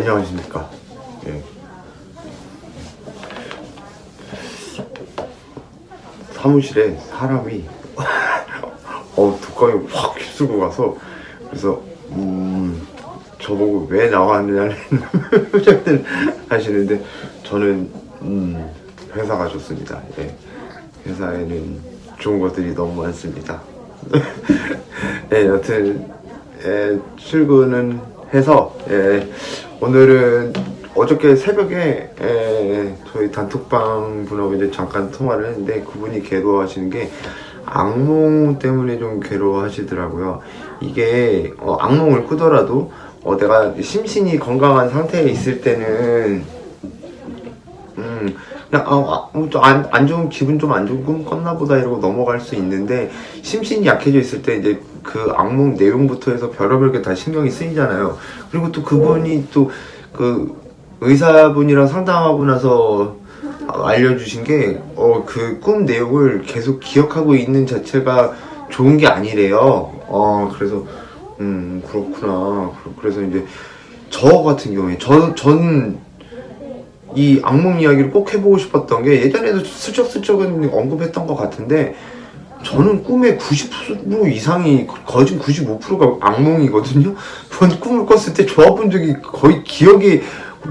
안녕하십니까. 예. 사무실에 사람이 뚜껑이 확 휩쓸고 가서, 그래서 저보고 왜 나왔느냐는 표정들 하시는데, 저는 회사가 좋습니다. 예. 회사에는 좋은 것들이 너무 많습니다. 예, 여튼 출근은 해서, 오늘은 어저께 새벽에 저희 단톡방 분하고 이제 잠깐 통화를 했는데, 그분이 괴로워하시는 게 악몽 때문에 좀 괴로워하시더라고요. 이게 악몽을 꾸더라도 내가 심신이 건강한 상태에 있을 때는 그냥 안 좋은 기분 좀 안 좋은 꿈 꿨나 보다 이러고 넘어갈 수 있는데, 심신이 약해져 있을 때 이제 그 악몽 내용부터 해서 별의별 게 다 신경이 쓰이잖아요. 그리고 또 그분이 또 그 의사분이랑 상담하고 나서 알려주신 게 그 꿈 내용을 계속 기억하고 있는 자체가 좋은 게 아니래요. 그래서 그렇구나. 그래서 이제 저 같은 경우에 전 이 악몽 이야기를 꼭 해보고 싶었던 게, 예전에도 슬쩍슬쩍은 언급했던 것 같은데, 저는 꿈의 90% 이상이, 거의 95%가 악몽이거든요. 전 꿈을 꿨을 때 좋아본 적이 거의 기억이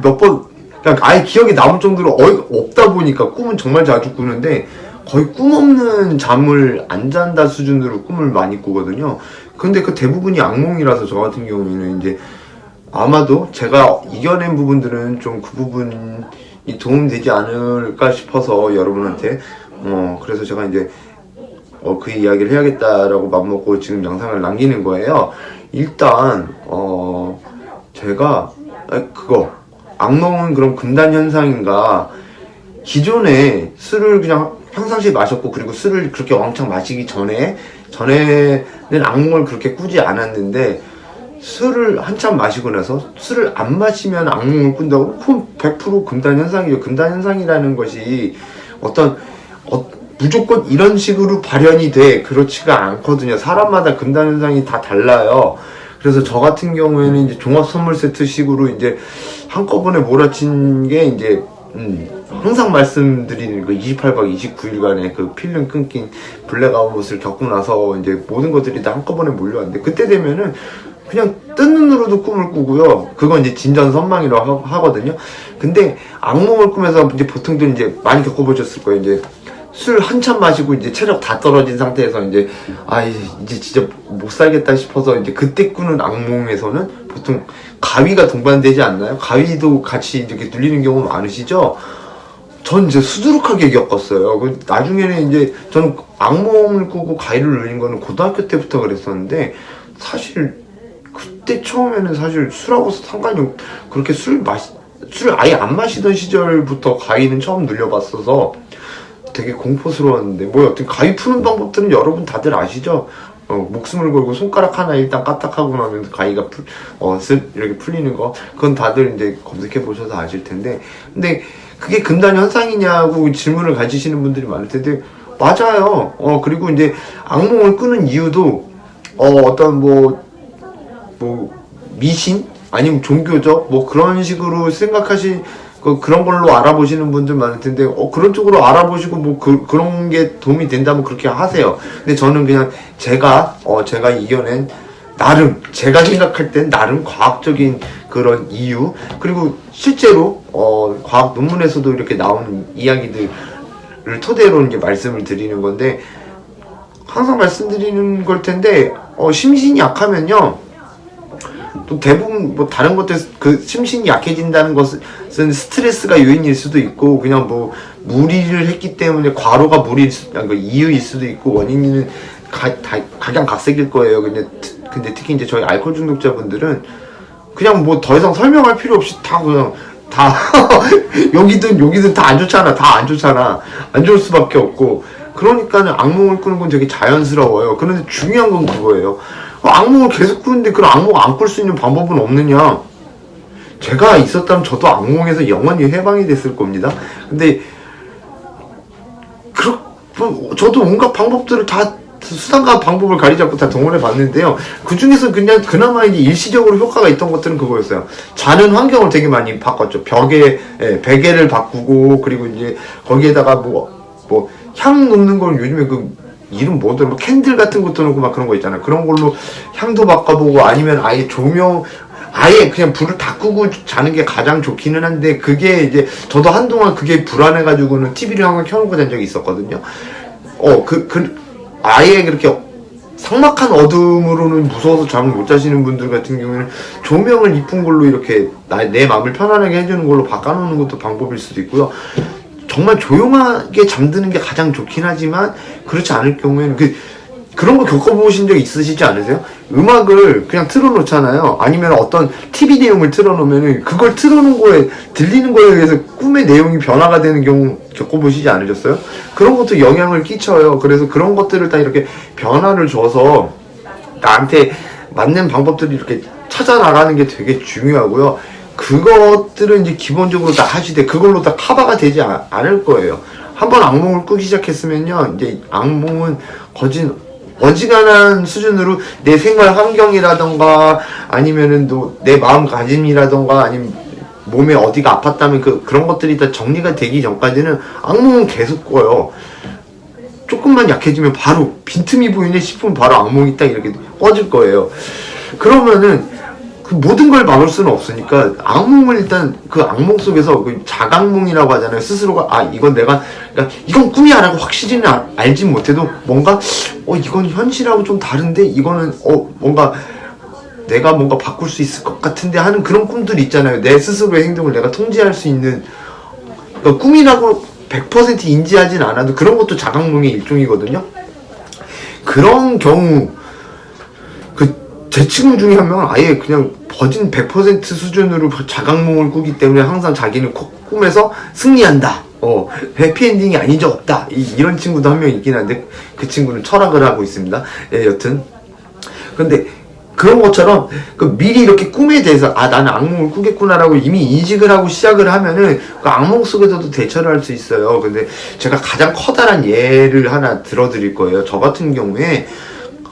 몇 번, 그냥 아예 기억이 남을 정도로 없다 보니까 꿈은 정말 자주 꾸는데, 거의 꿈 없는 잠을 안 잔다 수준으로 꿈을 많이 꾸거든요. 근데 그 대부분이 악몽이라서, 저 같은 경우에는 이제 아마도 제가 이겨낸 부분들은 좀 그 부분이 도움되지 않을까 싶어서 여러분한테 그래서 제가 이제 그 이야기를 해야겠다라고 맘먹고 지금 영상을 남기는 거예요. 일단 제가 악몽은 그럼 금단 현상인가, 기존에 술을 그냥 평상시에 마셨고, 그리고 술을 그렇게 왕창 마시기 전에는 악몽을 그렇게 꾸지 않았는데, 술을 한참 마시고 나서 술을 안 마시면 악몽을 꾼다고? 그럼 100% 금단 현상이죠. 금단 현상이라는 것이 무조건 이런 식으로 발현이 돼, 그렇지가 않거든요. 사람마다 금단 현상이 다 달라요. 그래서 저 같은 경우에는 이제 종합 선물 세트 식으로 이제 한꺼번에 몰아친 게, 이제 항상 말씀드리는 그 28박 29일간의 그 필름 끊긴 블랙아웃을 겪고 나서 이제 모든 것들이 다 한꺼번에 몰려왔는데, 그때 되면은 그냥 뜬 눈으로도 꿈을 꾸고요. 그건 이제 진전선망이라고 하거든요. 근데 악몽을 꾸면서 이제 보통들 이제 많이 겪어보셨을 거예요. 이제 술 한참 마시고 이제 체력 다 떨어진 상태에서 이제 이제 진짜 못 살겠다 싶어서 이제 그때 꾸는 악몽에서는 보통 가위가 동반되지 않나요? 가위도 같이 이렇게 눌리는 경우 많으시죠? 전 이제 수두룩하게 겪었어요. 나중에는 이제 저는 악몽을 꾸고 가위를 눌린 거는 고등학교 때부터 그랬었는데, 사실 그때 처음에는 사실 술하고 상관이 그렇게 술을 아예 안 마시던 시절부터 가위는 처음 눌려봤어서 되게 공포스러웠는데, 여튼 가위 푸는 방법들은 여러분 다들 아시죠? 목숨을 걸고 손가락 하나 일단 까딱하고 나면 가위가 이렇게 풀리는 거, 그건 다들 이제 검색해 보셔서 아실 텐데, 근데 그게 금단 현상이냐고 질문을 가지시는 분들이 많을 텐데, 맞아요. 그리고 이제 악몽을 꾸는 이유도 어떤 미신? 아니면 종교적? 그런 식으로 그런 걸로 알아보시는 분들 많을 텐데, 그런 쪽으로 알아보시고, 그런 게 도움이 된다면 그렇게 하세요. 근데 저는 그냥 제가 이겨낸, 제가 생각할 땐 나름 과학적인 그런 이유, 그리고 실제로, 과학 논문에서도 이렇게 나오는 이야기들을 토대로 이제 말씀을 드리는 건데, 항상 말씀드리는 걸 텐데, 심신이 약하면요, 또 대부분 다른 것들, 그 심신이 약해진다는 것은 스트레스가 요인일 수도 있고, 그냥 무리를 했기 때문에 과로가 이유일 수도 있고, 원인은 각양각색일 거예요. 근데 특히 이제 저희 알코올 중독자분들은 그냥 더 이상 설명할 필요 없이 다 여기든 다 안 좋잖아. 다 안 좋잖아. 안 좋을 수밖에 없고. 그러니까는 악몽을 꾸는 건 되게 자연스러워요. 그런데 중요한 건 그거예요. 악몽을 계속 꾸는데 그런 악몽 안 꿀 수 있는 방법은 없느냐? 제가 있었다면 저도 악몽에서 영원히 해방이 됐을 겁니다. 근데 저도 온갖 방법들을 다 수단과 방법을 가리지 않고 다 동원해 봤는데요. 그 중에서 그냥 그나마 이제 일시적으로 효과가 있던 것들은 그거였어요. 자는 환경을 되게 많이 바꿨죠. 베개를 바꾸고, 그리고 이제 거기에다가 향 넣는 걸 요즘에 이름 뭐더라, 캔들 같은 것도 넣고 막 그런 거 있잖아요. 그런 걸로 향도 바꿔보고, 아니면 아예 아예 그냥 불을 다 끄고 자는 게 가장 좋기는 한데, 그게 이제 저도 한동안 그게 불안해가지고는 TV를 항상 켜놓고 잔 적이 있었거든요. 아예 그렇게 삭막한 어둠으로는 무서워서 잠을 못 자시는 분들 같은 경우에는 조명을 이쁜 걸로 이렇게 내 마음을 편안하게 해주는 걸로 바꿔놓는 것도 방법일 수도 있고요. 정말 조용하게 잠드는 게 가장 좋긴 하지만, 그렇지 않을 경우에는 그런 거 겪어보신 적 있으시지 않으세요? 음악을 그냥 틀어놓잖아요. 아니면 어떤 TV 내용을 틀어놓으면은 그걸 틀어놓은 거에, 들리는 거에 의해서 꿈의 내용이 변화가 되는 경우 겪어보시지 않으셨어요? 그런 것도 영향을 끼쳐요. 그래서 그런 것들을 다 이렇게 변화를 줘서 나한테 맞는 방법들을 이렇게 찾아 나가는 게 되게 중요하고요. 그것들은 이제 기본적으로 다 하시되 그걸로 다 커버가 되지 않을 거예요. 한번 악몽을 꾸기 시작했으면요, 이제 악몽은 어지간한 수준으로 내 생활 환경이라던가, 아니면은 또 내 마음가짐이라던가, 아니면 몸에 어디가 아팠다면 그런 것들이 다 정리가 되기 전까지는 악몽은 계속 꿔요. 조금만 약해지면 바로 빈틈이 보이네 싶으면 바로 악몽이 딱 이렇게 꺼질 거예요. 그러면은 모든 걸 막을 수는 없으니까 악몽을 일단 악몽 속에서 자각몽이라고 하잖아요. 스스로가 그러니까 이건 꿈이 아니라고 확실히는 알진 못해도 뭔가 이건 현실하고 좀 다른데, 이거는 뭔가 내가 뭔가 바꿀 수 있을 것 같은데 하는 그런 꿈들이 있잖아요. 내 스스로의 행동을 내가 통제할 수 있는, 그러니까 꿈이라고 100% 인지하진 않아도 그런 것도 자각몽의 일종이거든요. 그런 경우 제 친구 중에 한 명은 아예 그냥 버진 100% 수준으로 자각몽을 꾸기 때문에 항상 자기는 꿈에서 승리한다, 해피엔딩이 아닌 적 없다, 이런 친구도 한 명 있긴 한데, 그 친구는 철학을 하고 있습니다. 여튼 근데 그런 것처럼 미리 이렇게 꿈에 대해서 나는 악몽을 꾸겠구나라고 이미 인식을 하고 시작을 하면은 그 악몽 속에서도 대처를 할 수 있어요. 근데 제가 가장 커다란 예를 하나 들어드릴 거예요. 저 같은 경우에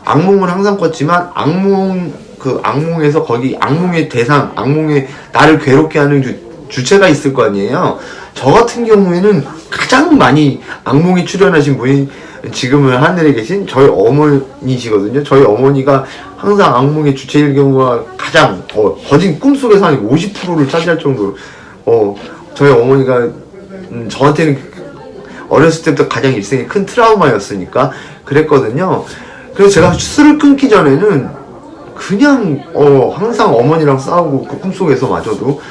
악몽을 항상 꿨지만, 악몽에서 거기 악몽의 대상, 악몽에 나를 괴롭게 하는 주체가 있을 거 아니에요. 저 같은 경우에는 가장 많이 악몽에 출연하신 분이 지금은 하늘에 계신 저희 어머니시거든요. 저희 어머니가 항상 악몽의 주체일 경우가 가장, 거진 꿈속에서 한 50%를 차지할 정도로, 저희 어머니가, 저한테는 어렸을 때부터 가장 일생의 큰 트라우마였으니까 그랬거든요. 그래서 제가 술을 끊기 전에는 그냥 항상 어머니랑 싸우고 그 꿈속에서마저도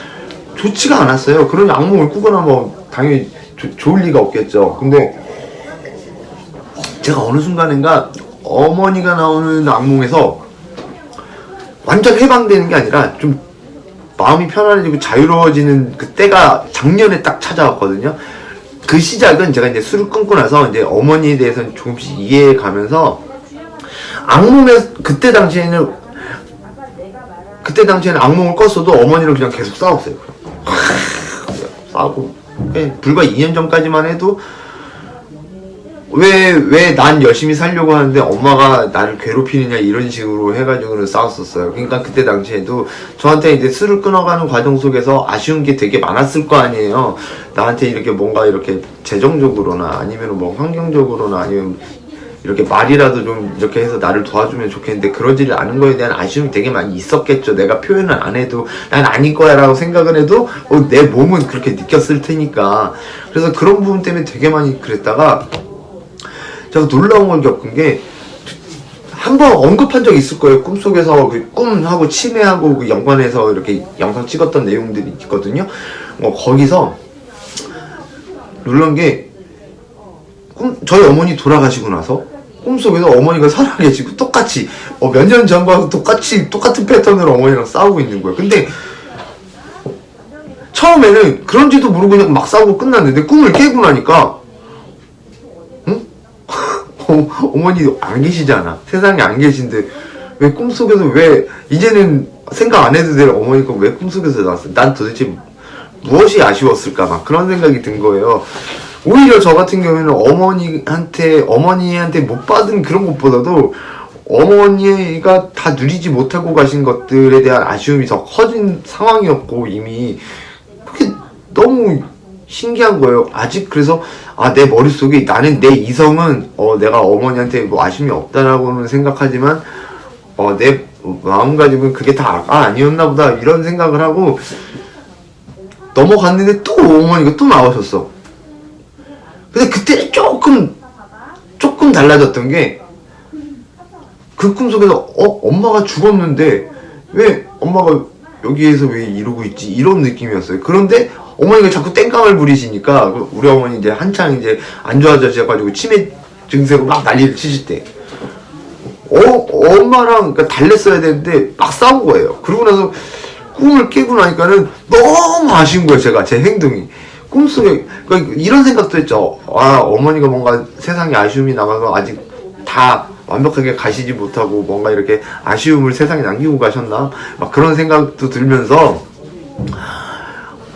좋지가 않았어요. 그러니 악몽을 꾸거나 당연히 좋을 리가 없겠죠. 근데 제가 어느 순간인가 어머니가 나오는 악몽에서 완전 해방되는 게 아니라 좀 마음이 편안해지고 자유로워지는 그때가 작년에 딱 찾아왔거든요. 그 시작은 제가 이제 술을 끊고 나서 이제 어머니에 대해서는 조금씩 이해해 가면서, 그때 당시에는 악몽을 꿨어도 어머니를 그냥 계속 싸웠어요. 싸우고, 불과 2년 전까지만 해도 왜 난 열심히 살려고 하는데 엄마가 나를 괴롭히느냐, 이런 식으로 해가지고는 싸웠었어요. 그러니까 그때 당시에도 저한테 이제 술을 끊어가는 과정 속에서 아쉬운 게 되게 많았을 거 아니에요. 나한테 이렇게 뭔가 이렇게 재정적으로나 아니면 환경적으로나 아니면 이렇게 말이라도 좀 이렇게 해서 나를 도와주면 좋겠는데 그러지를 않은 거에 대한 아쉬움이 되게 많이 있었겠죠. 내가 표현을 안 해도 난 아닐 거야 라고 생각을 해도 내 몸은 그렇게 느꼈을 테니까. 그래서 그런 부분 때문에 되게 많이 그랬다가, 제가 놀라운 걸 겪은 게, 한번 언급한 적 있을 거예요. 꿈속에서 꿈하고 치매하고 연관해서 이렇게 영상 찍었던 내용들이 있거든요. 거기서 놀란 게, 저희 어머니 돌아가시고 나서 꿈속에서 어머니가 살아계시고 똑같이 몇 년 전과 똑같은 패턴으로 어머니랑 싸우고 있는 거예요. 근데 처음에는 그런지도 모르고 그냥 막 싸우고 끝났는데, 꿈을 깨고 나니까 어머니 안 계시잖아. 세상에 안 계신데 왜 꿈속에서, 왜 이제는 생각 안 해도 될 어머니가 왜 꿈속에서 나왔어? 난 도대체 무엇이 아쉬웠을까, 막 그런 생각이 든 거예요. 오히려 저 같은 경우에는 어머니한테 못 받은 그런 것보다도 어머니가 다 누리지 못하고 가신 것들에 대한 아쉬움이 더 커진 상황이었고, 이미 그게 너무 신기한 거예요. 아직. 그래서 내 머릿속에 나는 내 이성은 내가 어머니한테 뭐 아쉬움이 없다라고는 생각하지만 내 마음가짐은 그게 다 아니었나 보다, 이런 생각을 하고 넘어갔는데 또 어머니가 또 나오셨어. 근데 그때는 조금 달라졌던 게, 그 꿈속에서 엄마가 죽었는데 왜 엄마가 여기에서 왜 이러고 있지, 이런 느낌이었어요. 그런데 어머니가 자꾸 땡깡을 부리시니까, 우리 어머니 이제 한창 이제 안 좋아져가지고 치매 증세로 막 난리를 치실 때 엄마랑 그러니까 달랬어야 되는데 막 싸운 거예요. 그러고 나서 꿈을 깨고 나니까는 너무 아쉬운 거예요. 제 행동이 꿈속에. 그러니까 이런 생각도 했죠. 어머니가 뭔가 세상에 아쉬움이 남아서 아직 다 완벽하게 가시지 못하고 뭔가 이렇게 아쉬움을 세상에 남기고 가셨나, 막 그런 생각도 들면서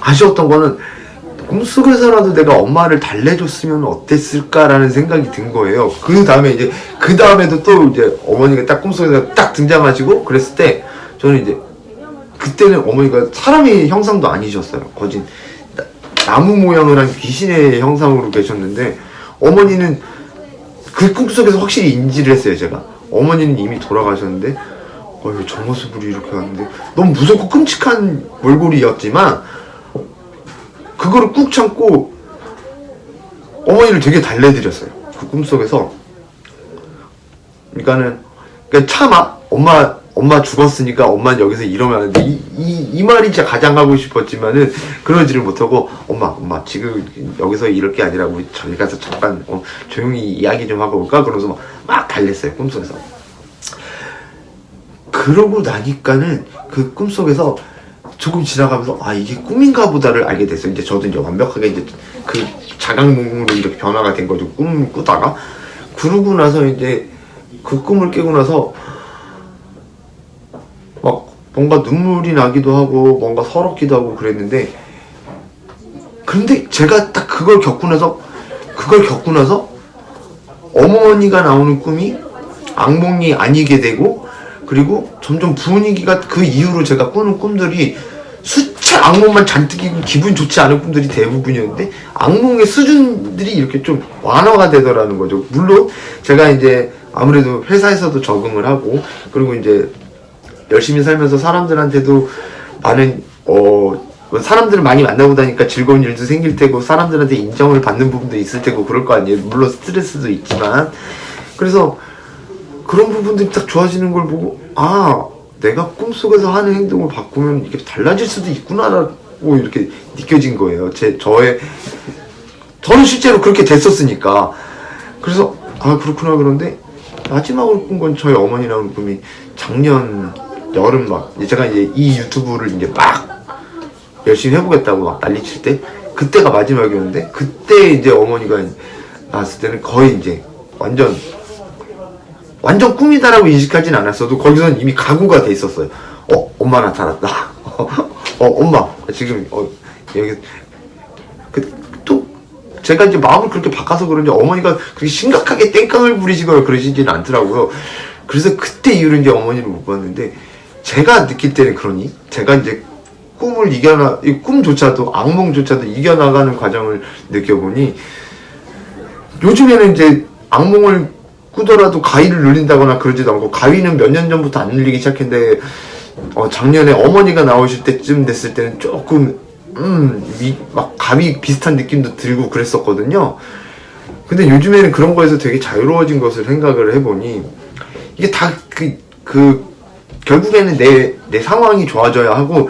아쉬웠던 거는, 꿈속에서라도 내가 엄마를 달래줬으면 어땠을까라는 생각이 든 거예요. 그 다음에도 또 이제 어머니가 딱 꿈속에서 딱 등장하시고 그랬을 때, 저는 이제 그때는 어머니가 사람의 형상도 아니셨어요. 거진 나무 모양을 한 귀신의 형상으로 계셨는데, 어머니는 그 꿈속에서 확실히 인지를 했어요. 제가 어머니는 이미 돌아가셨는데 저 모습으로 이렇게 왔는데, 너무 무섭고 끔찍한 몰골이었지만 그거를 꾹 참고 어머니를 되게 달래드렸어요. 그 꿈속에서. 그러니까 참아, 엄마 죽었으니까 엄마는 여기서 이러면 안 돼, 이 말이 진짜 가장 하고 싶었지만은 그러지를 못하고, 엄마 지금 여기서 이럴 게 아니라 우리 저기 가서 잠깐 조용히 이야기 좀 하고 올까? 그러면서 막 달랬어요, 꿈속에서. 그러고 나니까는 그 꿈속에서 조금 지나가면서 이게 꿈인가 보다를 알게 됐어요. 이제 저도 이제 완벽하게 이제 그 자각몽으로 이렇게 변화가 된 거죠, 꿈을 꾸다가. 그러고 나서 이제 그 꿈을 깨고 나서 막 뭔가 눈물이 나기도 하고 뭔가 서럽기도 하고 그랬는데, 그런데 제가 딱 그걸 겪고 나서 어머니가 나오는 꿈이 악몽이 아니게 되고, 그리고 점점 분위기가, 그 이후로 제가 꾸는 꿈들이 수차 악몽만 잔뜩이고 기분 좋지 않은 꿈들이 대부분이었는데, 악몽의 수준들이 이렇게 좀 완화가 되더라는 거죠. 물론 제가 이제 아무래도 회사에서도 적응을 하고, 그리고 이제 열심히 살면서 사람들한테도 많은 사람들을 많이 만나고 다니까 즐거운 일도 생길 테고, 사람들한테 인정을 받는 부분도 있을 테고 그럴 거 아니에요. 물론 스트레스도 있지만. 그래서 그런 부분들이 딱 좋아지는 걸 보고, 내가 꿈속에서 하는 행동을 바꾸면 이게 달라질 수도 있구나라고 이렇게 느껴진 거예요. 저는 실제로 그렇게 됐었으니까. 그래서 그렇구나. 그런데 마지막으로 꾼 건 저희 어머니 나오는 꿈이 작년 여름, 막 제가 이제 이 유튜브를 이제 막 열심히 해보겠다고 막 난리칠 때, 그때가 마지막이었는데, 그때 이제 어머니가 나왔을 때는 거의 이제 완전 꿈이다라고 인식하진 않았어도 거기서는 이미 각오가 돼 있었어요. 엄마 나타났다. 엄마 지금 여기 또 제가 이제 마음을 그렇게 바꿔서 그런지 어머니가 그렇게 심각하게 땡깡을 부리시거나 그러시지는 않더라고요. 그래서 그때 이후로 이제 어머니를 못 봤는데, 제가 느낄 때는 그러니, 제가 이제 꿈조차도, 악몽조차도 이겨나가는 과정을 느껴보니, 요즘에는 이제 악몽을 꾸더라도 가위를 눌린다거나 그러지도 않고, 가위는 몇 년 전부터 안 눌리기 시작했는데, 작년에 어머니가 나오실 때쯤 됐을 때는 조금, 막 가위 비슷한 느낌도 들고 그랬었거든요. 근데 요즘에는 그런 거에서 되게 자유로워진 것을 생각을 해보니, 이게 다 결국에는 내 상황이 좋아져야 하고,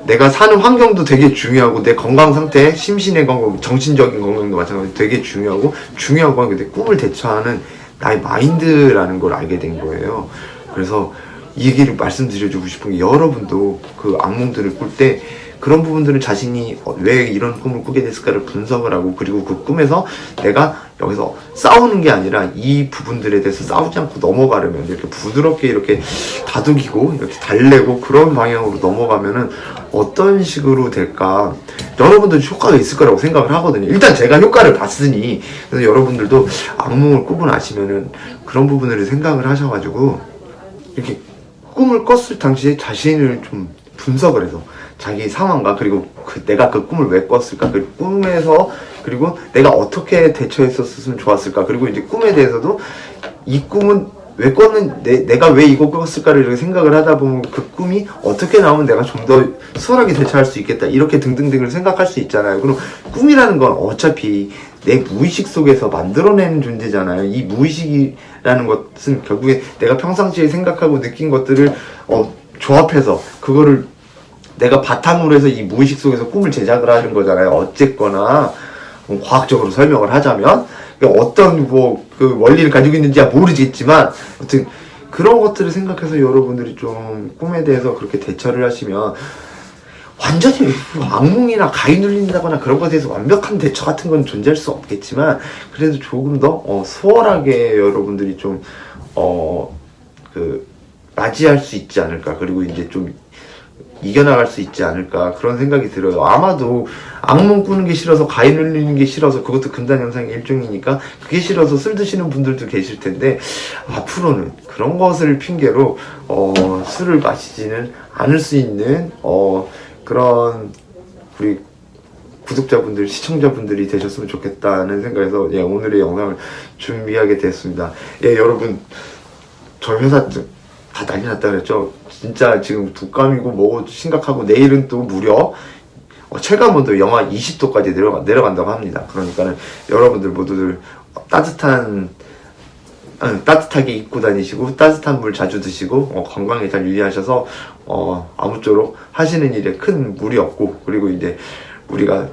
내가 사는 환경도 되게 중요하고, 내 건강 상태, 심신의 건강, 정신적인 건강도 마찬가지로 되게 중요하고, 중요한 건 근데 꿈을 대처하는 나의 마인드라는 걸 알게 된 거예요. 그래서 이 얘기를 말씀드려주고 싶은 게, 여러분도 그 악몽들을 꿀 때 그런 부분들은 자신이 왜 이런 꿈을 꾸게 됐을까를 분석을 하고, 그리고 그 꿈에서 내가 여기서 싸우는 게 아니라 이 부분들에 대해서 싸우지 않고 넘어가려면 이렇게 부드럽게 이렇게 다독이고 이렇게 달래고 그런 방향으로 넘어가면은 어떤 식으로 될까, 여러분들 효과가 있을 거라고 생각을 하거든요. 일단 제가 효과를 봤으니. 그래서 여러분들도 악몽을 꾸고 나시면은 그런 부분을 생각을 하셔가지고 이렇게 꿈을 꿨을 당시에 자신을 좀 분석을 해서 자기 상황과, 그리고 내가 그 꿈을 왜 꿨을까, 그 꿈에서 그리고 내가 어떻게 대처했었으면 좋았을까, 그리고 이제 꿈에 대해서도 이 꿈은 왜 꿨는, 내가 왜 이거 꿨을까를 이렇게 생각을 하다 보면 그 꿈이 어떻게 나오면 내가 좀 더 수월하게 대처할 수 있겠다, 이렇게 등등등을 생각할 수 있잖아요. 그럼 꿈이라는 건 어차피 내 무의식 속에서 만들어내는 존재잖아요. 이 무의식이라는 것은 결국에 내가 평상시에 생각하고 느낀 것들을 조합해서 그거를 내가 바탕으로 해서 이 무의식 속에서 꿈을 제작을 하는 거잖아요. 어쨌거나 과학적으로 설명을 하자면 어떤 그 원리를 가지고 있는지 모르겠지만, 아무튼 그런 것들을 생각해서 여러분들이 좀 꿈에 대해서 그렇게 대처를 하시면, 완전히 악몽이나 가위 눌린다거나 그런 것에 대해서 완벽한 대처 같은 건 존재할 수 없겠지만, 그래도 조금 더 수월하게 여러분들이 좀 맞이할 수 있지 않을까, 그리고 이제 좀 이겨나갈 수 있지 않을까, 그런 생각이 들어요. 아마도 악몽 꾸는 게 싫어서, 가위 눌리는 게 싫어서, 그것도 금단 현상의 일종이니까 그게 싫어서 술 드시는 분들도 계실 텐데, 앞으로는 그런 것을 핑계로 술을 마시지는 않을 수 있는 그런 우리 구독자분들, 시청자분들이 되셨으면 좋겠다는 생각에서 오늘의 영상을 준비하게 됐습니다. 여러분, 저희 회사 다 난리 났다 그랬죠? 진짜 지금 독감이고 뭐고 심각하고, 내일은 또 무려 체감온도 영하 20도까지 내려간다고 합니다. 그러니까는 여러분들 모두들 따뜻하게 입고 다니시고, 따뜻한 물 자주 드시고, 건강에 잘 유의하셔서 아무쪼록 하시는 일에 큰 무리 없고, 그리고 이제 우리가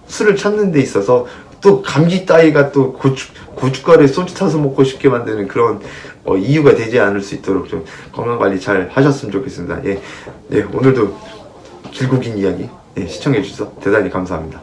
술을 찾는 데 있어서 또 감기 따위가 또 고춧가루에 소주 타서 먹고 싶게 만드는 그런 이유가 되지 않을 수 있도록 좀 건강관리 잘 하셨으면 좋겠습니다. 오늘도 길고 긴 이야기 시청해 주셔서 대단히 감사합니다.